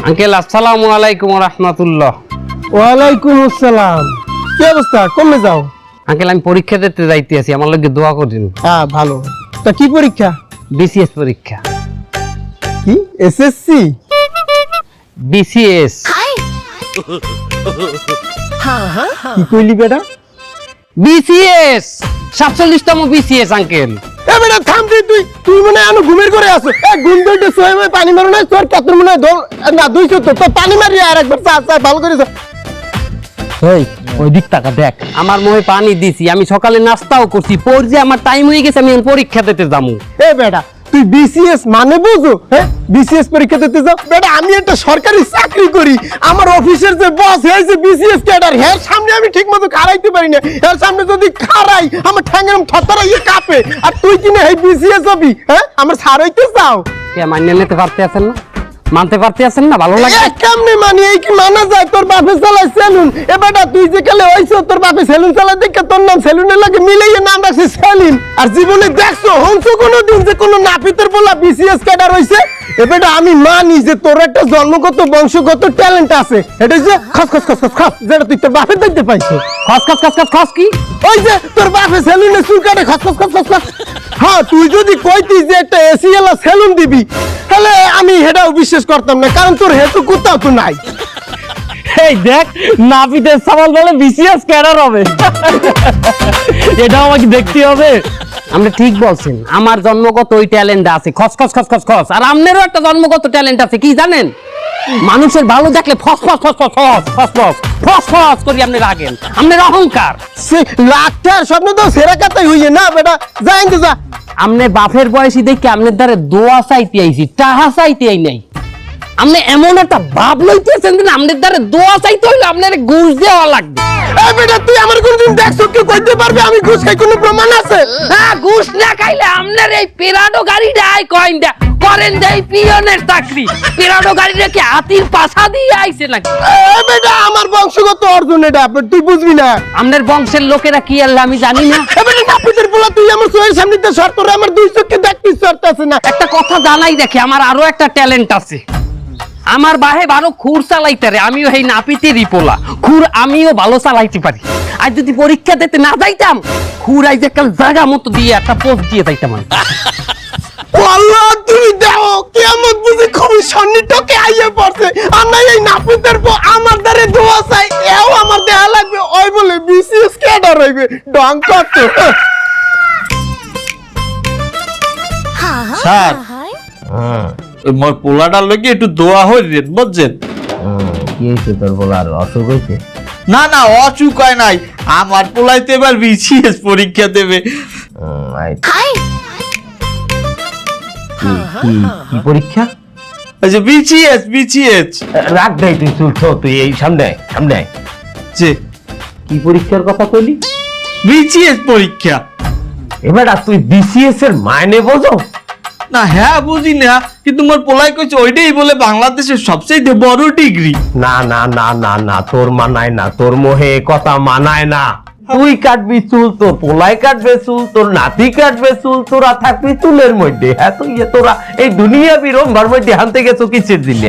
Uncle আসসালামু আলাইকুম ওয়া রাহমাতুল্লাহ। ওয়ালাইকুম আসসালাম। কি অবস্থা, কমে যাও? আঙ্কেল আমি পরীক্ষা দিতে যাইতেছি, আমার লগে দোয়া করেন। হ্যাঁ ভালো। তা কি পরীক্ষা? বিসিএস পরীক্ষা। কি এসএসসি? বিসিএস। কি কইলি বেটা? বিসিএস 47তম বিসিএস আঙ্কেল। এ বেটা থাম তুই মনে আনো ঘুমের করে আছো। এ ঘুম ধরতে সোয়ে পানি মারো না, তোর কত মনে না 200 তো পানি মারি আর একবার চা ভালো করে যা। ওই ওই দিক টাকা দেখ, আমার মুখে পানি দিছি, আমি সকালে নাস্তাও করছি, পর যে আমার টাইম হয়ে গেছে, আমি পরীক্ষা দিতে যাবো। এ বেটা তুই বিসিএস মানে বুঝো? হ্যাঁ বিসিএস পরীক্ষা দিতে যাও? বেটা আমি একটা সরকারি চাকরি করি, আমার অফিসের যে বস হয়েছে বিসিএস ক্যাডার, এর সামনে আমি ঠিকমতো খাড়াইতে পারি না। এর সামনে যদি খাড়াই আমার ঠ্যাঙ্গের থরথরাইয়ে কাঁপে, আর তুই কিনে এই বিসিএস হবি? হ্যাঁ আমার ছাড় হইতে চাও? কে মান্য নিতে পারতে আছেন না, মানতে পারতে আছেন না? ভালো লাগে কেমনে মানি? এই কি মানা যায়? তোর বাপে চালায় সেলুন। এ বেটা তুই যে কালে হইছো তোর বাপে সেলুন চালায় দেখে তোর নাম সেলুনের লাগে মিলাইয়ে নাম রাখছিস সেলিম। আর জীবনে দেখছো হংস কোনোদিন যে কোনো নাপিতের বলা বিসিএস ক্যাডার হইছে? এ বেটা আমি মানি যে তোর একটা জন্মগত বংশগত ট্যালেন্ট আছে, এটা যে খস খস খস খস খস যেটা তুই তোর বাপের দেখতে পাইছো। খস খস খস খস খস কি? ওই যে তোর বাপে সেলুনে চুল কাটে খস খস খস খস খস। হ্যাঁ তুই যদি কইতিস যে একটা এসিএল সেলুন দিবি, তাহলে আমি এটাও বিশ্বাস করতাম না, কারণ তোর হেতু কোথাও তো নাই। এই দেখ নাপিতের সামাল বলে বিসিএস ক্যাডার হবে, এটাও আমাকে দেখতে হবে। আপনি ঠিক বলছেন, আমার জন্মগত ওই ট্যালেন্ট আছে, খস খস খস খস খস। আর আপনারও একটা জন্মগত ট্যালেন্ট আছে, কি জানেন? মানুষের ভালো দেখলে ফস ফস ফস ফস ফস ফস ফস ফস ফস করি আপনি রাগেন, আপনার অহংকার। সে লাখটার স্বপ্ন তো সেরা কাতাই হইয়ে না বেটা, যাই তো যা। আমনে বাপের বয়সী দেখে আপনার দ্বারে দোয়া চাইতে আইছি, টাহা চাইতে আই নাই। আপনি এমন একটা ভাব লইতেছেন যে আপনার দ্বারে দোয়া চাইতে হইলে আপনার ঘুষ দেওয়া লাগবে। এই বেটা তুই আমার কোনদিন দেখছো কি কইতে পারবি আমি ঘুষ খাই? কোনো প্রমাণ আছে? হ্যাঁ ঘুষ না খাইলে আপনার এই পেরাডো গাড়িটা আই কয়েন দা করেন দেই পিয়নের চাকরি। পেরাডো গাড়িটা কি হাতির পাছা দিয়ে আইছে নাকি? এই বেটা আমার বংশগত অর্জন এটা, তুই বুঝবি না। আপনার বংশের লোকেরা কি আল্লাহ আমি জানি না। এই বেটা নাপিতের পোলা তুই আমার চোখের সামনে দিয়ে সর, তোর আমার দুই চোখে দেখতিস সরতাছে না। একটা কথা জানাই দেখে, আমার আরো একটা ট্যালেন্ট আছে। আমার বাহে ভালো খুর চালাইতে রে, আমিও এই নাপিতেরই পোলা, খুর আমিও ভালো চালাইতে পারি। আর যদি পরীক্ষা দিতে না যাইতাম, খুর আই যে কাল জায়গা মতো দিয়ে একটা পোস্ট দিয়ে যাইতাম আমি। আল্লাহ তুমি দাও, কিয়ামত বুঝি খুবই সন্নিটকে আইয়া পড়ছে। আর না এই নাপিতের পো আমার দ্বারে দোয়া চাই, এও আমার দেয়া লাগবে। ওই বলে বিসিএস ক্যাডার হইবে, ডং কত। স্যার মোর পোলাটার লগে একটু দোয়া হইরেন বুঝছেন? কি হয়েছে তোর বলার? অসুখ হয়েছে? না না অসুখ হয় নাই, আমার পোলাইতে এবার বিসিএস পরীক্ষা দেবে। কি পরীক্ষা? আচ্ছা বিসিএস বিসিএস। রাগ দেয় তুই, চুলছো তুই এই সামনে সামনে। যে কি পরীক্ষার কথা কইলি? বিসিএস পরীক্ষা। এবার তুই বিসিএস এর মাইনে বোঝো? না হ্যাঁ বুঝি না, কিন্তু মোর পোলাই কইছে ওইটাই বলে বাংলাদেশের সবচেয়ে বড় ডিগ্রি। না না না না না, তোর মানায় না, তোর মোহে কথা মানায় না। তুই কাটবি চুল, তোর পোলাই কাটবে চুল, তোর নাতি কাটবে চুল, তোরা থাকবি চুলের মধ্যে। হ্যাঁ তুই তোরা এই দুনিয়া বিরম্ভার মধ্যে হানতে গেছো কিসের দিনে?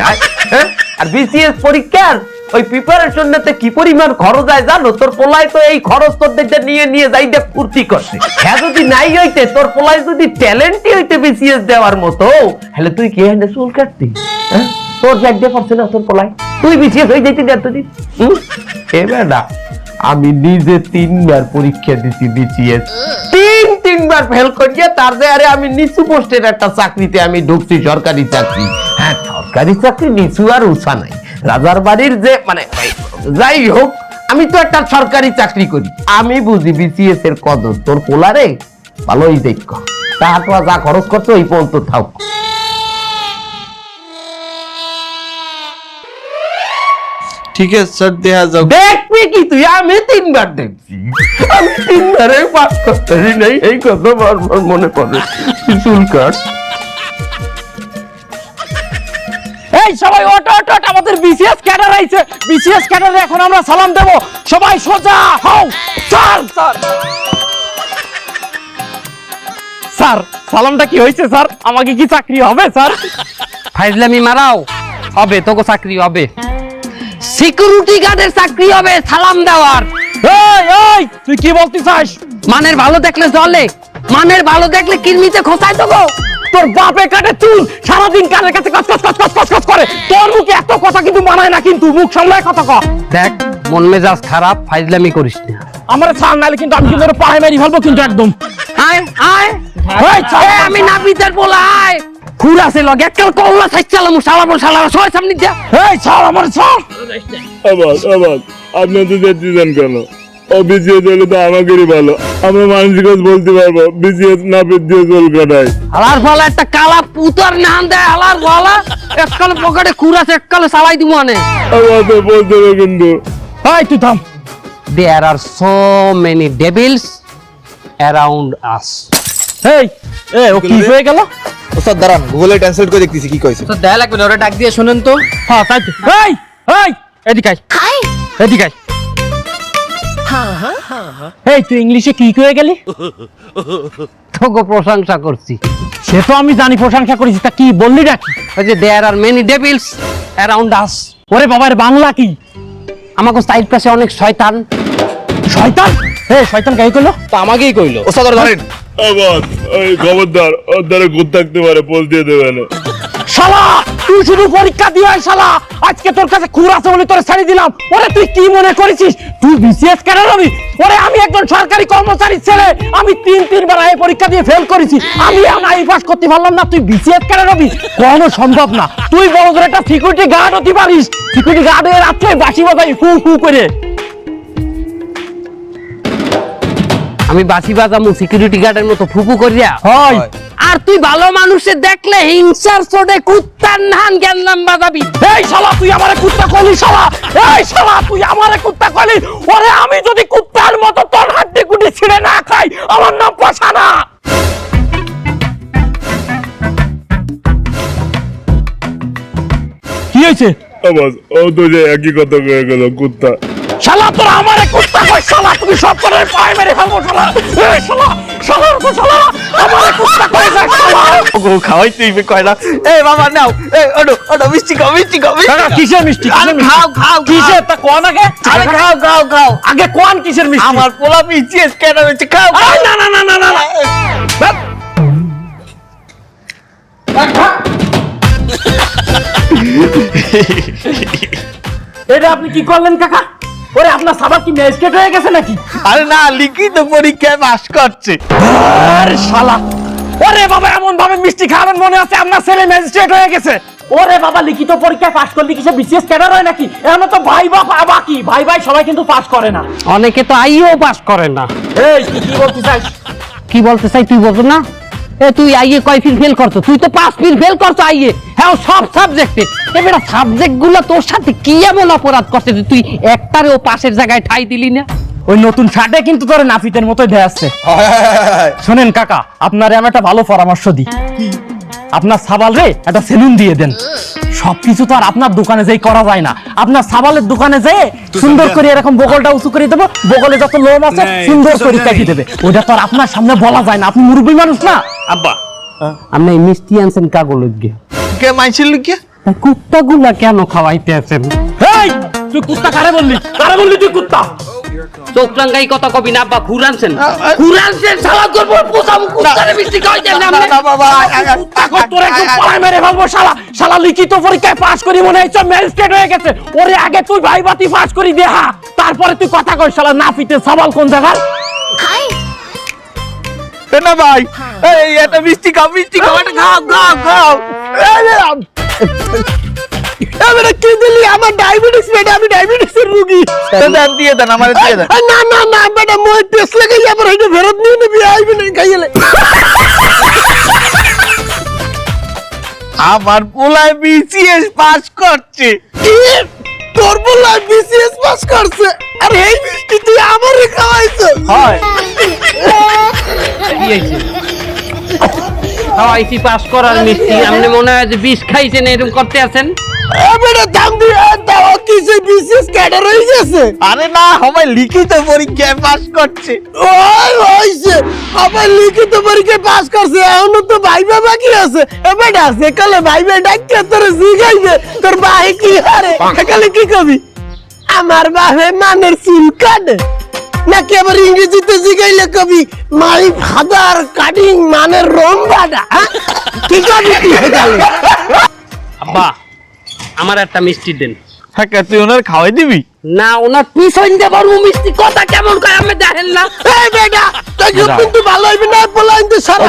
হ্যাঁ আর বিসিএস পরীক্ষার ওই প্রিপারেশন নিতে কি পরিমাণ খরচ যায় জানো? তোর পোলাই তো এই খরচ তোর দেখে নিয়ে নিয়ে যাই দেখ ফুর্তি করছে। হ্যাঁ যদি নাই হইতে, তোর পোলাই যদি ট্যালেন্টই হইতে বিসিএস দেওয়ার মতো, তাহলে তুই কি হ্যাঁ চুল কাটতি? হ্যাঁ তোর ব্যাগ দিয়ে পড়ছে না তোর পোলাই, তুই বিসিএস হয়ে যাইতে এতদিন। এবার না আমি নিজে 3 বার পরীক্ষা দিছি বিসিএস, 3বার ফেল করিয়া তার যে আরে আমি নিচু পোস্টের একটা চাকরিতে আমি ঢুকছি, সরকারি চাকরি। হ্যাঁ সরকারি চাকরি নিচু আর উঁচা নাই, রাজার বাড়ির যে মানে যাই হোক, আমি তো একটা সরকারি চাকরি করি, আমি বুঝি বিসিএস এর কদর। তোর পোলারে ভালোই দেখ, তারপর যা খরচ করছো ওই পর্যন্ত থাক। ঠিক আছে স্যার দেখা যাও। দেখবি কি তুই? আমি 3বার দেখছি, আমি 3বারে পাস করতেছি নাই, এই কথা বারবার মনে পড়ে। চুল কাট। এই সবাই ওট ওট ওট, আমাদের বিসিএস ক্যাডার আইছে। বিসিএস ক্যাডারে এখন আমরা সালাম দেব। সবাই সোজা হও। স্যার স্যার স্যার সালামটা কি হয়েছে স্যার? আমাকে কি চাকরি হবে স্যার? ফাইজলামি মারাও, হবে, তোকে চাকরি হবে, সিকিউরিটি গার্ডের চাকরি হবে, সালাম দেওয়ার। এই এই তুই কি বলতে চাস? মানের ভালো দেখলে জলে, মানের ভালো দেখলে কিরমিতে খোঁচায় তো গো। তোর বাপে কাটে চুল, সারাদিন কানের কাছে কস কস কস কস কস কস করে। তোর মুখে এত কথা কিন্তু মানায় না, কিন্তু মুখ সামলায় কথা কর। দেখ মন মেজাজ খারাপ, ফাইজলামি করিস না। আমার ছাড় নালে কিন্তু আমি কিন্তু ওর পায়ে মেরি ফেলবো কিন্তু একদম। আয় আয়, এই ছাড়। আমি নাপিতের বলা আয়। খুর আছে লগে এককাল কল্লা সাইচালাম, শালাবো শালাবো সবাই সামনে যা। এই ছাড় আমার ছাড়। আবার আপনি তো যেতেছেন কেন? ও বিসিএস হলে তো আমাদেরই ভালো, আমরা মানুষের কাছে বলতে পারবো বিসিএস না পেয়ে চুল কাটায়। হালার ফালা একটা কালা পুতার নাম দেয়, হালার ফালা এককাল পকেটে খুর আছে, এককালে চালাই দিব আনে। আবার তো বলতে হবে কিন্তু। এই তুই থাম। There are so many devils around us. এই ও কি হয়ে গেল? ওস্তাদ দাঁড়ান, গুগলে ট্রান্সলেট করে দেখতেছি কি কইছে। তো দেয়া লাগবে না, ওরা ডাক দিয়ে শুনেন তো। হ্যাঁ তাই তো। এই এই এদিকে আয়, এদিকে আয়। এই তুই ইংলিশে কি হয়ে গেলি? তোকে প্রশংসা করছি। সে তো আমি জানি প্রশংসা করেছি, তা কি বললি নাকি? ওই যে there are many devils around us. ওরে বাবার বাংলা কি? আমাকে সাইড পাশে অনেক শয়তান। শয়তান? শয়তান গাই করলো? তা আমাকেই কইলো। ওস্তাদ ওরা ধরেন। আবার ওই খবরদার, ওর দ্বারা ঘুর থাকতে পারে, পোল দিয়ে দেবে না। শালা তুই শুধু পরীক্ষা দিয়ে আয় শালা। আজকে তোর কাছে খুর আছে বলে তোরে ছেড়ে দিলাম। ওরে তুই কি মনে করেছিস তুই বিসিএস কেন রবি? ওরে আমি একজন সরকারি কর্মচারী ছেলে, আমি তিনবার এই পরীক্ষা দিয়ে ফেল করেছি, আমি আই পাস করতে পারলাম না, তুই বিসিএস কেন রবি? কোনো সম্ভব না। তুই বড় করে একটা সিকিউরিটি গার্ড হতে পারিস। সিকিউরিটি গার্ড হয়ে রাত্রে বাঁশি বাজাই ফু ফু করে। আমি বাসি বাজামু সিকিউরিটি গার্ডের মতো ফুপু করিয়া? হয় আর তুই ভালো মানুষের দেখলে হিংসার চোটে কুত্তার নান জ্ঞানলাম বাজাবি। এই শালা তুই আমারে কুত্তা কইলি শালা। এই শালা তুই আমারে কুত্তা কইলি। ওরে আমি যদি কুত্তার মতো তোর হাড্ডি গুটি ছিঁড়ে না খাই, আমার নাম পাশানা। কি হয়েছে? আবার ও তো যে একই কথা কয়ে গেল, কুত্তা। শালা তোর আমারে কুত্তা কই শালা, তুমি সব করে পায়ে মেরে ফেলবো শালা। এই শালা শালা তো শালা আমারে কুত্তা কই যায় শালা। ওগো খাওয়াই তুই কয় না। এই বাবা নাও, এই ওডো ওডো মিষ্টি খাও, মিষ্টি খাও, মিষ্টি কাকা খাও। কিসের মিষ্টি? আরে কিসের মিষ্টি? খাও খাও কিসের তা কোন আগে? আরে খাও খাও খাও। আগে কোন কিসের মিষ্টি? আমার পোলা বিসিএস কেন হয়েছে, খাও খাও। আরে না না না না না না। বাপ। এটা আপনি কি করলেন কাকা? ওরে আপনার সাবাক কি ম্যাজিস্ট্রেট হয়ে গেছে নাকি? আরে না, লিখিত পরীক্ষায় পাস করছে। আরে শালা, ওরে বাবা এমন ভাবে মিষ্টি খাবেন মনে আছে আপনার ছেলে ম্যাজিস্ট্রেট হয়ে গেছে। ওরে বাবা লিখিত পরীক্ষায় পাস করলে কি সে বিসিএস ক্যাডার হয় নাকি? এখন তো ভাইবা বাকি, ভাই ভাই সবাই কিন্তু পাস করে না। অনেকে তো আইও পাস করে না। এই তুই কি বলতে চাস? কি বলতে চাই তুই বলতো না? এ তুই আইয়ে কয় ফির ফেল করছো? তুই তো 5 ফির ফেল করছো আইয়ে। হ্যাঁ সব সাবজেক্টে। এবারে সাবজেক্ট গুলো তোর সাথে কি এমন অপরাধ করছে যে তুই একটারেও পাশের জায়গায় ঠাই দিলি না? ওই নতুন শার্টে কিন্তু তোর নাফিতের মতোই দেয়া আসছে। শোনেন কাকা, আপনারে আমি একটা ভালো পরামর্শ দিই। আপনার সাবাল রে একটা সেলুন দিয়ে দেন। সবকিছু তো আর আপনার দোকানে যাই করা যায় না। আপনার সাবালের দোকানে যেয়ে সুন্দর করে এরকম বগলটা উঁচু করে দেবো, বগলে যত লোম আছে সুন্দর করে কাটিয়ে দেবে। ওটা তো আর আপনার সামনে বলা যায় না, আপনি মুরব্বী মানুষ না। আব্বা আপনি এই মিষ্টি আনছেন কাগজ গিয়ে, কে মাইছিল লিখিয়া? কুত্তা গুলা কেন খাওয়াইতে আছেন? এই তুই কুত্তা কারে বললি? কারে বললি তুই কুত্তা? চোখ রাঙ্গাই কথা কবি না আব্বা। ঘুরানছেন ঘুরানছেন সালাদ করবো পোষাবো কুত্তারে মিষ্টি খাওয়াইতে না না বাবা, এখন তোর একদম পায়ে মেরে ফেলবো শালা। শালা লিখিত পরীক্ষায় পাস করি মনে হচ্ছে ম্যাজিস্ট্রেট হয়ে গেছে। ওরে আগে তুই ভাইবাতি পাস করি দেহা, তারপরে তুই কথা কই। শালা নাফিতে সাবাল কোন জায়গায়? না ভাই, এই এটা মিষ্টি খাও, মিষ্টি খাও, এটা খাও খাও খাও। এবারে কি দিলি? আমার ডায়াবেটিস বেটা, আমি ডায়াবেটিসের রোগী। দেন দিয়ে দেন, আমারে দিয়ে দেন। না না না বেটা, মই টেস্ট লাগাই আবার এটা ফেরত নিয়ে নিবি, আইবি না খাইলে। আমার পোলায় বিসিএস পাস করছে। কি তোর বলা বিসিএস পাস করছে? আর এই মিষ্টি তুই আমারে খাওয়াইছো? হয় খাওয়াইছি পাস করার মিষ্টি। আপনি মনে হয় যে বিষ খাইছেন এরকম করতে আছেন? এবারে দাম দিয়ে দাও কিসে ছেলে বিসিএস ক্যাডার হয়ে গেছে? আরে না সবাই লিখিত পরীক্ষায় পাস করছে। ওই হইছে আবার লিখিত পরীক্ষায় পাস করছে, এখনো তো ভাইবা বাকি আছে। এবার আছে কালে ভাইবা ডাক্তার তোর জিগাইবে তোর ভাই কি হারে, কালে কি কবি আমার বাহে মানের চুল কাটে, নাকি আবার ইংরেজিতে জিগাইলে কবি মাই ফাদার কাটিং মানের রম্বাডা, কি কবি কি কালে? আব্বা আমার একটা মিষ্টি দেন। হ্যাঁ তুই ওনার খাওয়াই দিবি? না ওনার পিছন দিয়ে বড় মিষ্টি কথা কেমন করে আমি দেখেন না। এই বেটা তুই কিন্তু ভালো হইবি না, বলাই তো সারা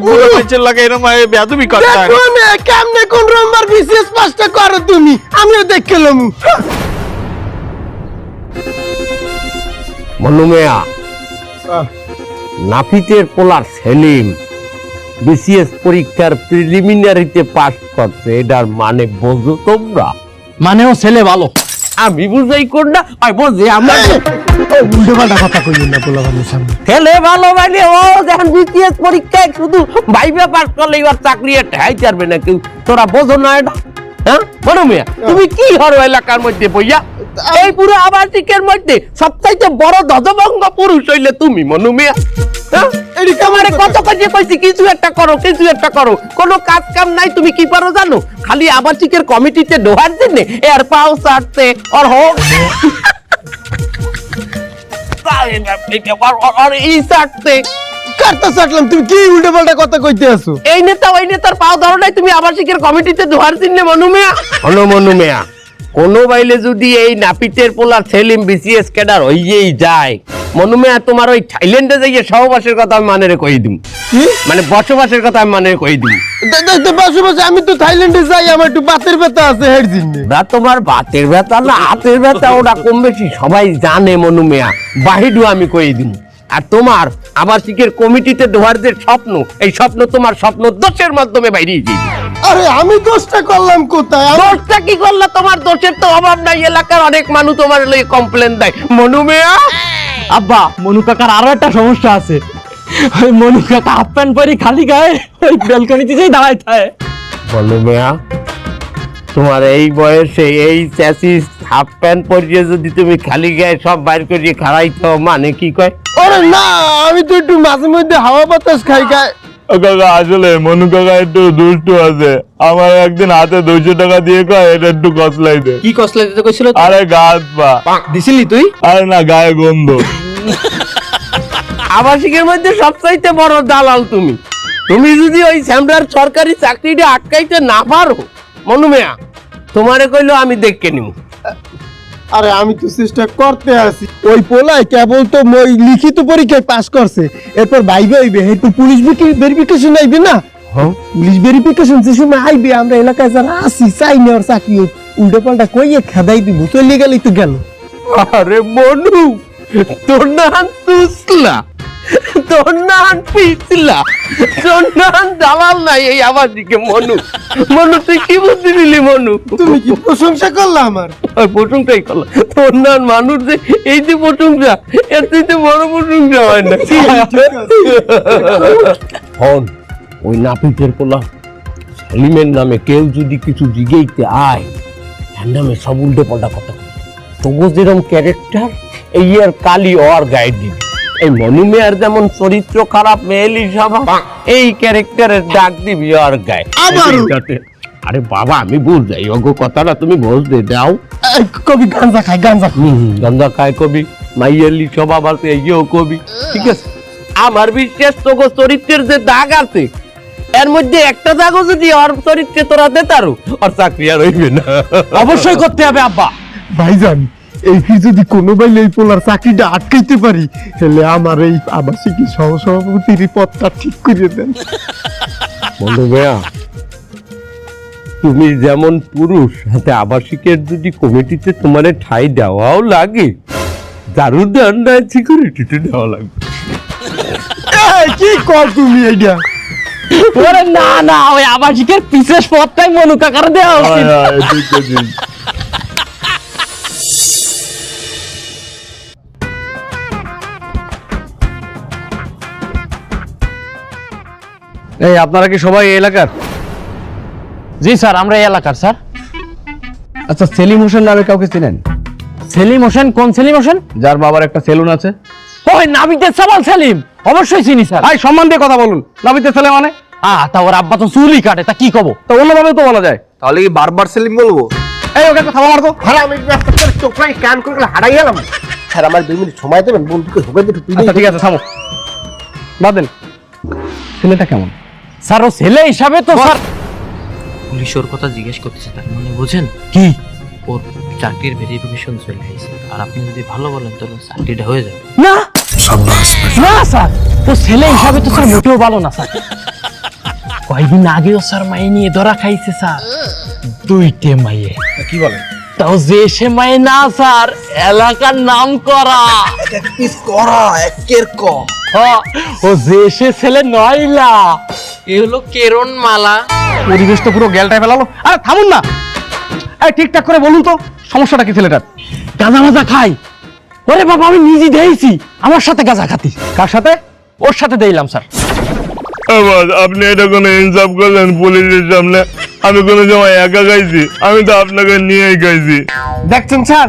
বুড়ো মানুষের লাগে এরকম বেয়াদবি করতে হয়। দেখো না কেমনে কোন রম্বার বিসিএস পাসটা করো তুমি, আমিও দেখলাম। মনু মিয়া, নাপিতের পোলার সেলিম বিসিএস পরীক্ষার প্রিলিমিনারিতে পাস করছে, এটার মানে বোঝো তোমরা? মানেও ছেলে ভালো। আমি বুঝাই কোন না আই বোঝে আমরা উল্টো পাল্টা কথা কইলেন না পোলা ভালো সামনে। ছেলে ভালো মানে ও যখন বিসিএস পরীক্ষায় শুধু ভাইবা পাস করলে এবার চাকরি ঠাই চারবে না কেউ, তোরা বোঝো না এটা? হ্যাঁ মনু মিয়া, তুমি কি হরো এলাকার মধ্যে বইয়া? এই পুরো আবাসিকের মধ্যে সবচাইতে বড় ধ্বজভঙ্গ পুরুষ হইলে তুমি মনু মিয়া। হ্যাঁ? তোমারে কত কাজে কইছি কিছু একটা করো, কিছু একটা করো, কোনো কাজ কাম নাই। তুমি কি পারো জানো? খালি আবাসিকের কমিটিতে ঢোকার জন্য এর পাও চাটতে আর হোক আর ই চাটতে কারটা চাটলাম, তুমি কি উল্টো পাল্টা কথা কইতে আছো? এই নেতা ওই নেতার পাও ধরো নাই, তুমি আবাসিকের কমিটিতে ঢোকার জন্য মনু মিয়া। মনু মিয়া, কোনো বাইলে যদি এই নাপিতের পোলার সেলিম বিসিএস ক্যাডার হইয়েই যায়, মনু মিয়া তোমার ওই থাইল্যান্ডে যাইয়ে সহবাসের কথা আমি মানে কই দিম, মানে বসবাসের কথা আমি মানে কই দিম। বসে বসে আমি তো থাইল্যান্ডে যাই, আমার একটু বাতের ব্যথা আছে হের জন্য। ওরা তোমার বাতের ব্যথা না হাতের ব্যথা ওরা কম বেশি সবাই জানে মনু মিয়া, বাহিডু আমি কই দিম। আর তোমার আবাসিকের কমিটিতে ঢোকার যে স্বপ্ন, এই স্বপ্ন তোমার স্বপ্ন দোষের মাধ্যমে বাইরে যাই। আরে আমি দোষটা করলাম কোথায়? দোষটা কি করলা? তোমার দোষের তো অভাব নাই, এলাকার অনেক মানুষ তোমার লই কমপ্লেন দেয় মনু মিয়া। আব্বা মনু কাকার আরো একটা সমস্যা আছে, ওই মনু কাকা হাফ প্যান্ট পরি খালি গায়ে ওই ব্যালকনিতে যেই দাঁড়ায় থাকে। মনু মিয়া, তোমার এই বয়সে এই চ্যাসিস হাফ প্যান্ট পরিয়ে যদি তুমি খালি গায়ে সব বাইর করিয়ে খাড়াইতো মানে কি কয়? আরে না, আমি তো একটু মাঝে মধ্যে হাওয়া বাতাস খাই গায়ে। ও কাকা আসলে মনু কাকা একটু দুষ্টু আছে, আমার একদিন হাতে 200 টাকা দিয়ে কয় এটা একটু কসলাই দে। কি কসলা দিতে কইছিল? আরে গাছ পা দিছিলি তুই? আরে না গায়ে গন্ধ। আবাসিকের মধ্যে সবচাইতে বড় দালাল তুমি। তুমি যদি ওই স্যামরার সরকারি চাকরিটা আটকাইতে না পারো মনু মিয়া, তোমারে কইলো আমি দেখকে নিব। আরে আমি তো চেষ্টা করতে আছি। ওই পোলাই কেবল তো মই লিখিত পরীক্ষায় পাস করছে, এরপর ভাইবে হইবে, একটু পুলিশ ভেরিফিকেশন আইবে না? পুলিশ ভেরিফিকেশন যে সময় আইবে, আমরা এলাকায় যারা আছি চাই না ওর চাকরি উল্টো পাল্টা কইয়ে খেদাই দিব, চলে গেলেই তো গেল। আরে মনু, তোর নাম তুসলা, তোর নাম পিছলা, তোর নাম দালাল নাই এই আবাসিকে মনু। মনু তুই কি বুদ্ধি দিলি মনু? তুমি কি প্রশংসা করলা আমার? ওই প্রশংসাই করলো, তোর নাম মানুষ যে এই যে প্রশংসা, এর থেকে বড় প্রশংসা হয় না। হন ওই নাপিতের পোলা সেলিমের নামে কেউ যদি কিছু জিগেইতে আয়, এর নামে সব উল্টো পাল্টা কথা বলে। তবু যেরকম ক্যারেক্টার এই আর কালি ওর গায়ে দিবি। এই মনু মিয়ার যেমন চরিত্র খারাপ, মেয়েলি স্বভাব, এই ক্যারেক্টারের ডাক দিবি ওর গায়ে। আবারও? আরে বাবা আমি ভুল যাই, ওগো কথাটা তুমি বুঝ দে দাও। কবি গাঞ্জা খায়, গাঞ্জা খায়। গন্ধা খায় কবি, মাইয়ালি স্বভাব আছে এইও কবি, ঠিক আছে। আমার বিশ্বাস তোগো চরিত্রের যে দাগ আছে, এর মধ্যে একটা দাগও যদি ওর চরিত্রে তোরা দে তারও ওর চাকরি আর হইবে না। অবশ্যই করতে হবে আব্বা। ভাইজান এই যদি কোনো বাইলে এই পোলার চাকরিটা আটকাইতে পারি, তাহলে আমার এই আবাসিক সহসভাপতির পদটা ঠিক করে দেন। বন্ধু ভাইয়া, তুমি যেমন পুরুষ, হাতে আবাসিকের যদি কমিটিতে তোমার ঠাই দেওয়াও লাগে, দারুণ দান্ডায় সিকিউরিটিতে দেওয়া লাগবে। কি কর তুমি এইটা? ওরে না না, ওই আবাসিকের বিশেষ পদটাই মনু কাকার দেওয়া উচিত। ঠিক আছে। এই আপনারা কি সবাই এই এলাকার? জি স্যার, আমরা এই এলাকার স্যার। আচ্ছা, সেলিম হোসেন নামে কাউকে চিনেন? সেলিম হোসেন? কোন সেলিম হোসেন? যার বাবার একটা সেলুন আছে। ওই নাবিতের সাবাল সেলিম, অবশ্যই চিনি স্যার। ভাই সম্মান দিয়ে কথা বলুন। নাবিতের ছেলে মানে? তা ওর আব্বা তো চুলই কাটে, তা কি কব? তো অন্যভাবে তো বলা যায়। তাহলে কি বারবার সেলিম বলবো? এই ওকে একটা থাবা মারতো। আমি চোখটাই কান করে হারাই গেলাম। স্যার আমার 2 মিনিট সময় দেবেন, বন্ধুকে হুকে দিতে আচ্ছা ঠিক আছে, থামো, বাদ দেন। ছেলেটা কেমন? স্যার ও ছেলে হিসাবে তো স্যার। পুলিশ ওর কথা জিজ্ঞেস করতেছে, তার মানে বোঝেন কি? ওর চাকরির ভেরিফিকেশন চলে আসছে, আর আপনি যদি ভালো বলেন তাহলে চাকরিটা হয়ে যাবে। না না স্যার, ও ছেলে হিসাবে তো স্যার মোটেও ভালো না স্যার। কয়েকদিন আগেও স্যার মায়ে নিয়ে ধরা খাইছে স্যার, 2টে মাইয়ে। কি বলেন? তাও যে সে মায়ে না স্যার, এলাকার নাম করা। পিস করা একের কম। ও যে সে ছেলে নয়লা, এ হলো কেরণ মালা। পরিবেশ তো পুরো গ্যালটায় ফেলালো। আরে থামুন না, এই ঠিকঠাক করে বলুন তো সমস্যাটা কি ছেলেটার? গাঁজা মাজা খাই। ওরে বাবা, আমি নিজে দেখেছি আমার সাথে গাঁজা খাতি। কার সাথে? ওর সাথে দিলাম স্যার। আবার আপনি এটা কোনো ইনসাফ করলেন পুলিশের সামনে? আমি কোনো সময় একা খাইছি? আমি তো আপনাকে নিয়েই খাইছি। দেখছেন স্যার,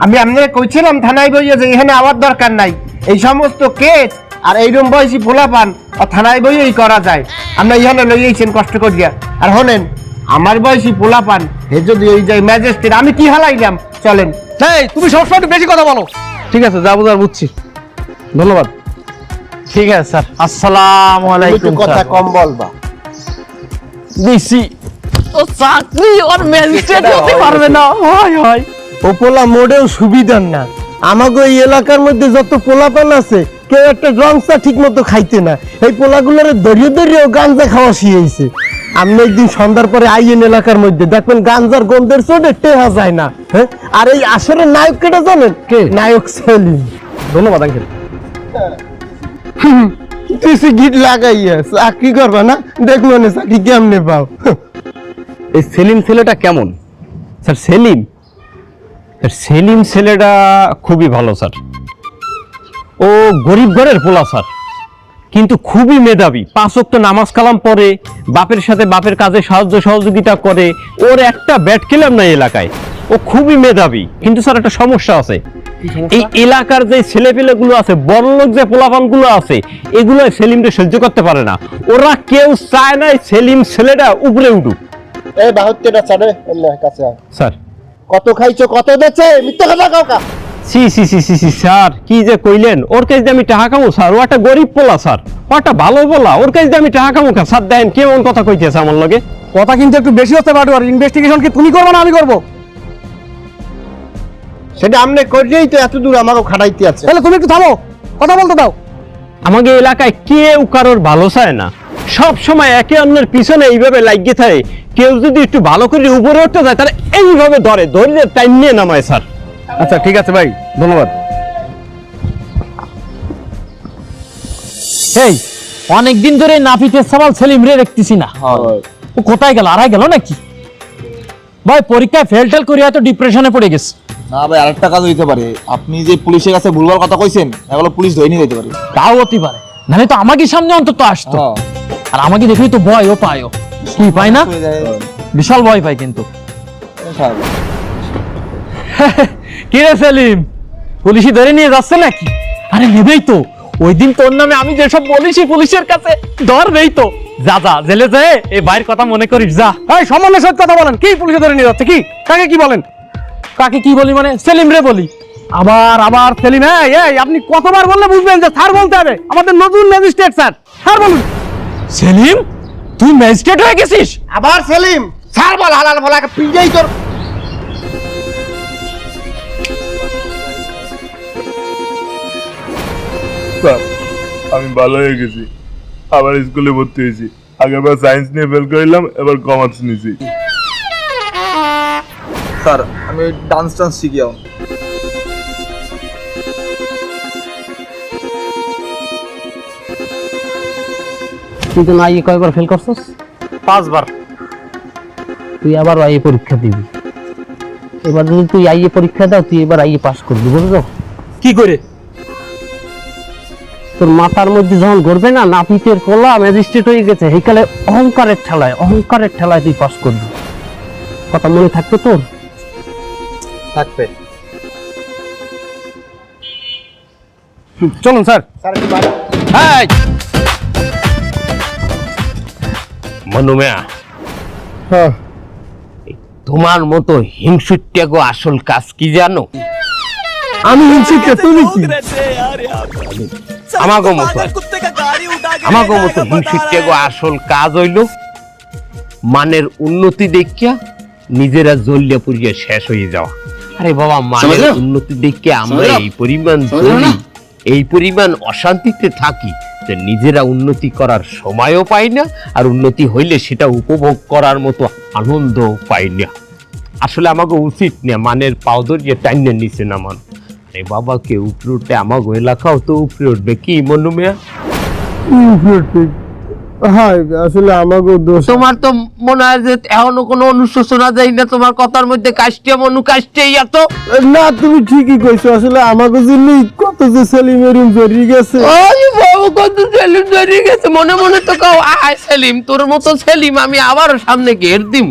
আমি আপনাকে কইছিলাম থানায় বইয়ে যে এখানে আওয়ার দরকার নাই, এই সমস্ত কেস আর এইরকম বয়সী পোলাপান থানায় বইয়েই করা যায়। আমরা এখানে লইয়েছেন কষ্ট করিয়া। আর হলেন আমার বয়সী পোলাপান হে যদি ওই যায় ম্যাজিস্ট্রেট, আমি কি হালাইলাম? চলেন। এই তুমি সবসময় একটু বেশি কথা বলো। ঠিক আছে, যা বুঝার বুঝছি, ধন্যবাদ। ঠিক আছে স্যার, আসসালামু আলাইকুম কথা স্যার। কম বলবা। দিছি ও চাকরি, ওর ম্যাজিস্ট্রেট হতে পারবে না। হয় হয়, ও পোলা মোড়েও সুবিধার না। আমাকে এই এলাকার মধ্যে যত পোলাপান আছে, কেউ একটা রংসা ঠিক মতো খাইতে না। এই পোলাগুলোর দড়িয়ে দড়িয়েও গাঞ্জা খাওয়া শিখেছে। আপনি একদিন সন্ধ্যার পরে আইয়েন এলাকার মধ্যে, দেখবেন গাঞ্জার গন্ধের চোটে টেহা যায় না। হ্যাঁ, আর এই আসরের নায়ক কেটা জানেন? কে? নায়ক সেলিম। ধন্যবাদ আঙ্কেল। তুই গিট লাগাইয়া চাকরি করবা না, দেখলো না চাকরি কেমনে পাও। এই সেলিম ছেলেটা কেমন? স্যার সেলিম, স্যার সেলিম ছেলেটা খুবই ভালো স্যার। ও গরিব ঘরের পোলা স্যার, কিন্তু খুবই মেধাবী। 5 ওয়াক্ত নামাজ কালাম পড়ে, বাপের সাথে বাপের কাজে সাহায্য সহযোগিতা করে। ওর একটা ব্যাট খেলাম না এলাকায়। ও খুবই মেধাবী, কিন্তু স্যার একটা সমস্যা আছে। এই এলাকার যে ছেলেপেলে গুলো আছে, বড়লোক যে পোলাপান গুলো আছে, এগুলো সেলিমকে সহ্য করতে পারে না। ওরা কেউ চায় না সেলিম ছেলেটা উপরে উঠুক। এই 72টা চারে কাছে স্যার কত খাইছো, কত বেচে? মিথ্যা কথা কাউকা। সি সি সি সি সি স্যার, কি যে কইলেন? ওর কাছে দিয়ে আমি টাকা কামো স্যার? ও একটা গরিব পোলা স্যার, ও একটা ভালো পোলা। ওর কাছে দিয়ে আমি টাকা কামো স্যার? দেন কেমন কথা কইতেছে আমার লগে। কথা কিন্তু একটু বেশি হচ্ছে বাটু। আর ইনভেস্টিগেশন কি তুমি করবে না আমি করবো? সেটা আমনে করলেই তো এত দূর আমাকে খাটাইতে আছে। তাহলে তুমি একটু থামো, কথা বলতে দাও। আমাকে এলাকায় কেউ কারোর ভালো চায় না, সব সময় একে অন্যের পিছনে এইভাবে লাগিয়ে থাকে। কেউ যদি একটু ভালো করে উপরে উঠতে যায়, তাহলে এইভাবে ধরে টাইম নিয়ে নামায় স্যার। আচ্ছা ঠিক আছে ভাই, ধন্যবাদ। এই অনেকদিন ধরে নাফিতের সাবাল সেলিম রে দেখতেছি না। ও কোথায় গেল? আড়াই গেল নাকি? ভাই পরীক্ষায় ফেল টেল করে হয়তো ডিপ্রেশনে পড়ে গেছে। না ভাই, আরেকটা কাজ হইতে পারে। আপনি যে পুলিশের কাছে ভুলভাল কথা কইছেন, এগুলো পুলিশ ধরে নিয়ে যেতে পারে। তাও হতে পারে, নাহলে তো আমাকে সামনে অন্তত আসতো। আর আমাকে দেখলেই তো ভয়ও পায়ও। কি পায় না? বিশাল ভয় পাই কিন্তু। কি রে সেলিম, পুলিশই ধরে নিয়ে যাচ্ছে নাকি? আরে নেবেই তো। ওই দিন তোর নামে আমি যেসব বলিছি পুলিশের কাছে, ধরবেই তো। যা যা জেলে যায়, এই ভাইয়ের কথা মনে করিস যা। এই সম্মানের সাথে কথা বলেন। কি পুলিশে ধরে নিয়ে যাচ্ছে? কি কাকে কি বলেন? কাকে কি বলি মানে? সেলিম রে বলি। আবার সেলিম? এই আপনি কতবার বললে বুঝবেন যে স্যার বলতে হবে? আমাদের নতুন ম্যাজিস্ট্রেট স্যার, স্যার বলুন। সেলিম, তুই ম্যাজিস্ট্রেট হয়ে গেছিস? আবার সেলিম? স্যার বল, হালাল বলা পিজাই তোর। স্যার, আমি ভালো হয়ে গেছি, আবার স্কুলে ভর্তি হয়েছি। আগেরবার সায়েন্স নিয়ে ফেল করিলাম, এবার কমার্স নিয়েছি। স্যার আমি ডান্স শিখি এখন। তুই তো না কয়বার ফেল করছিস? 5 বার। তুই আবার আইএ পরীক্ষা দিবি। এবার যদি তুই আইএ পরীক্ষা দাও, তুই এবার আইএ পাস করবি, বুঝছো? কি করে? তোর মাথার মধ্যে যখন গড়বে না নাপিতের পোলা ম্যাজিস্ট্রেট হয়ে গেছে, সেইকালে অহংকারের ঠেলায় তুই পাস করবি। কথা মনে থাকতো তোর? থাকবে। চলুন স্যার। এই! মনু মিয়া, হ্যাঁ তোমার মতো হিংসুট্যাগো আসল কাজ কি জানো? আমি হিংসিকে তুমি কি আমাগো মতো হিংসুট্যাগো আসল কাজ হইল মানের উন্নতি দেখিয়া নিজেরা জ্বলিয়া পুড়িয়া শেষ হয়ে যাওয়া। আরে বাবা, মানের উন্নতি দেখে আমরা এই পরিমাণ জ্বলি, এই পরিমাণ অশান্তিতে থাকি যে নিজেরা উন্নতি করার সময়ও পাই না, আর উন্নতি হইলে সেটা উপভোগ করার মতো আনন্দ পাই না। আসলে আমাকে উচিত না মানের পাও ধরিয়ে টাইনে নিচে নামান। এই বাবাকে উপরে উঠে আমাকে এলাকাও তো উপরে উঠবে, কি মনু মিয়া? হ্যাঁ আসলে আমাকে দোষ। তোমার তো মনে হয় যে এখনো কোনো অনুশোচনা যায় না তোমার কথার মধ্যে, কাষ্টিয়া মনু কাষ্টিয়া এত। না তুমি ঠিকই কইছো, আসলে আমাকে জন্য কত যে সেলিম এরিম জড়িয়ে গেছে। ওই বাবু কত সেলিম জড়িয়ে গেছে, মনে মনে তো কাও আয় সেলিম, তোর মতো সেলিম আমি আবারও সামনে ঘের দিম।